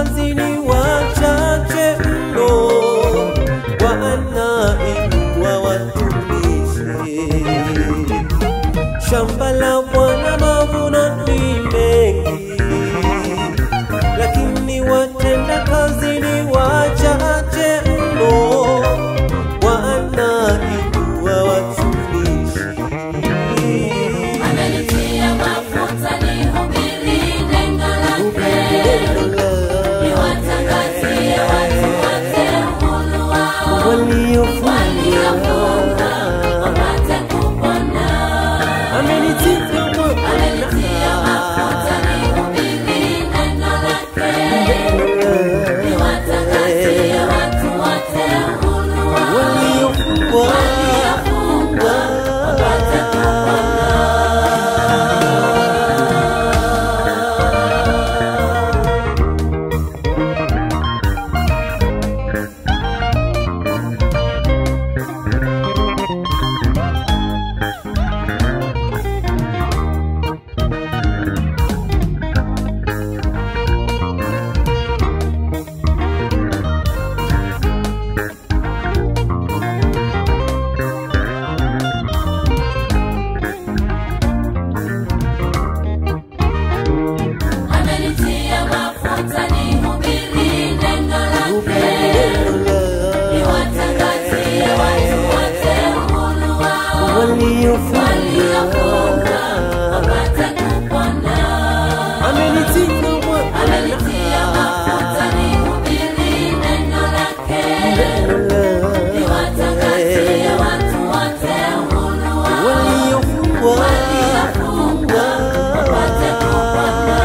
kazi ni wachache mno, wanainua watumishi. Shamba la Bwana mavuno ni mengi, lakini watenda kazi ni wachache mno, wanainua watumishi. Amenitia mafuta nihubiri neno lake, niwatangazie watu wote uhuru wao, waliofunga wapate kupona. Amenitia mafuta nihubiri neno lake, niwatangazie watu wote uhuru wao, waliofunga wapate kupona. Amenitia mafuta nihubiri neno lake, niwatangazie watu wote uhuru wao, waliofunga wapate kupona. Amenitia mafuta nihubiri neno lake, niwatangazie watu wote uhuru wao, waliofunga wapate kupona.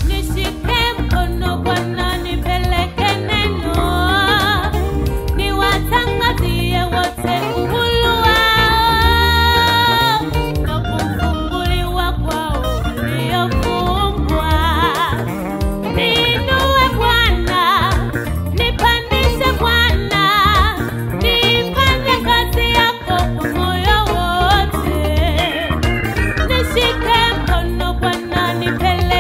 Nishike mkono Bwana nipeleke neno, niwatangazie wote uhuru wao, na kufunguliwa kwao waliofungwa. Niinue Bwana, nipandishe Bwana, nifanye kazi yako kwa moyo wote. Nishike mkono Bwana nipeleke